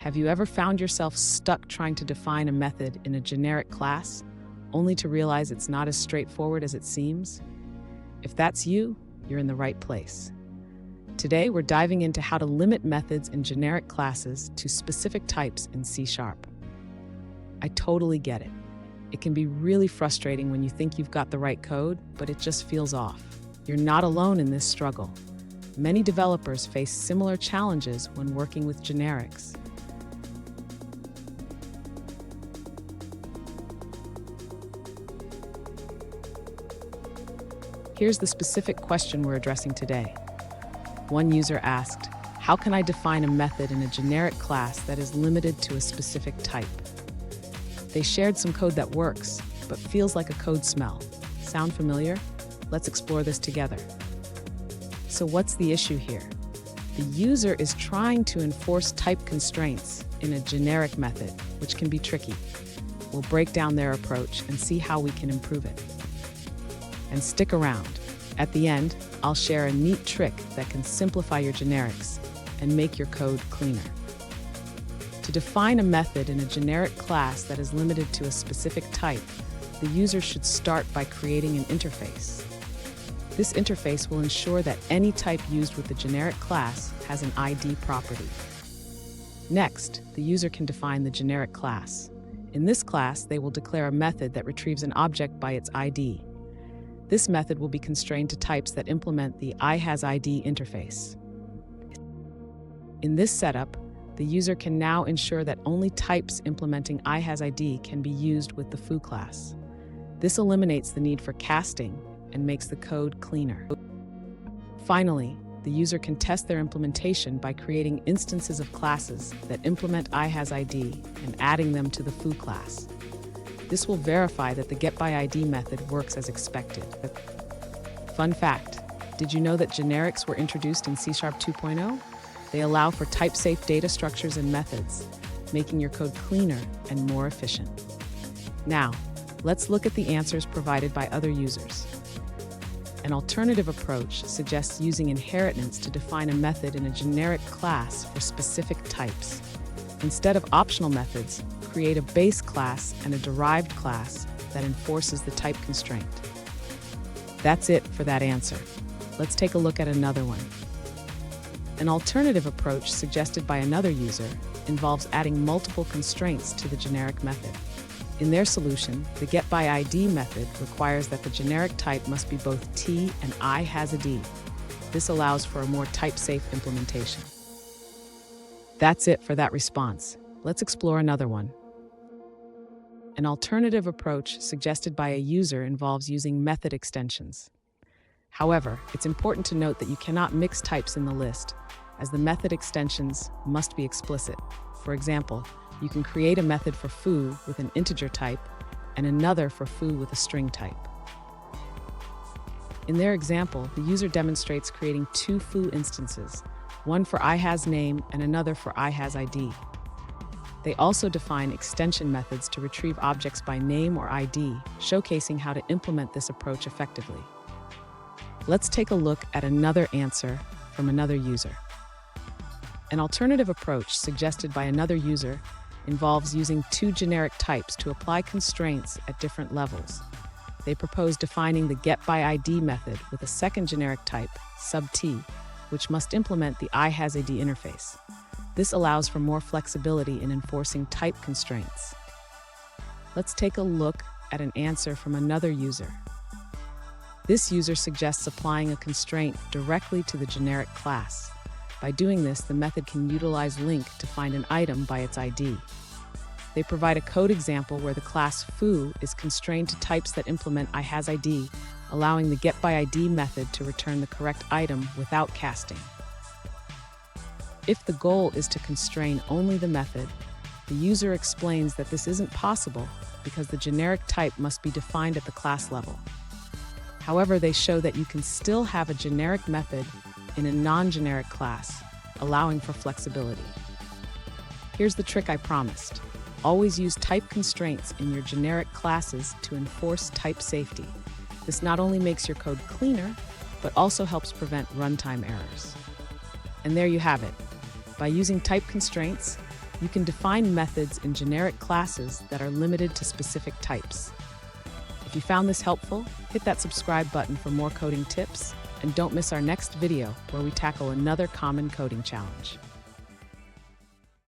Have you ever found yourself stuck trying to define a method in a generic class, only to realize it's not as straightforward as it seems? If that's you, you're in the right place. Today, we're diving into how to limit methods in generic classes to specific types in C#. I totally get it. It can be really frustrating when you think you've got the right code, but it just feels off. You're not alone in this struggle. Many developers face similar challenges when working with generics. Here's the specific question we're addressing today. One user asked, how can I define a method in a generic class that is limited to a specific type? They shared some code that works, but feels like a code smell. Sound familiar? Let's explore this together. So what's the issue here? The user is trying to enforce type constraints in a generic method, which can be tricky. We'll break down their approach and see how we can improve it. And stick around. At the end, I'll share a neat trick that can simplify your generics and make your code cleaner. To define a method in a generic class that is limited to a specific type, the user should start by creating an interface. This interface will ensure that any type used with the generic class has an ID property. Next, the user can define the generic class. In this class, they will declare a method that retrieves an object by its ID. This method will be constrained to types that implement the IHasID interface. In this setup, the user can now ensure that only types implementing IHasID can be used with the foo class. This eliminates the need for casting and makes the code cleaner. Finally, the user can test their implementation by creating instances of classes that implement IHasID and adding them to the foo class. This will verify that the getById method works as expected. Fun fact, did you know that generics were introduced in C# 2.0? They allow for type-safe data structures and methods, making your code cleaner and more efficient. Now, let's look at the answers provided by other users. An alternative approach suggests using inheritance to define a method in a generic class for specific types. Instead of optional methods, create a base class and a derived class that enforces the type constraint. That's it for that answer. Let's take a look at another one. An alternative approach suggested by another user involves adding multiple constraints to the generic method. In their solution, the getById method requires that the generic type must be both T and IHasID. This allows for a more type-safe implementation. That's it for that response. Let's explore another one. An alternative approach suggested by a user involves using method extensions. However, it's important to note that you cannot mix types in the list, as the method extensions must be explicit. For example, you can create a method for foo with an integer type and another for foo with a string type. In their example, the user demonstrates creating two foo instances, one for IHasName and another for IHasID. They also define extension methods to retrieve objects by name or ID, showcasing how to implement this approach effectively. Let's take a look at another answer from another user. An alternative approach suggested by another user involves using two generic types to apply constraints at different levels. They propose defining the getById method with a second generic type, sub-t, which must implement the IHasID interface. This allows for more flexibility in enforcing type constraints. Let's take a look at an answer from another user. This user suggests applying a constraint directly to the generic class. By doing this, the method can utilize link to find an item by its ID. They provide a code example where the class foo is constrained to types that implement IHasID, allowing the getById method to return the correct item without casting. If the goal is to constrain only the method, the user explains that this isn't possible because the generic type must be defined at the class level. However, they show that you can still have a generic method in a non-generic class, allowing for flexibility. Here's the trick I promised. Always use type constraints in your generic classes to enforce type safety. This not only makes your code cleaner, but also helps prevent runtime errors. And there you have it. By using type constraints, You can define methods in generic classes that are limited to specific types. If you found this helpful, hit that subscribe button for more coding tips, and don't miss our next video where we tackle another common coding challenge.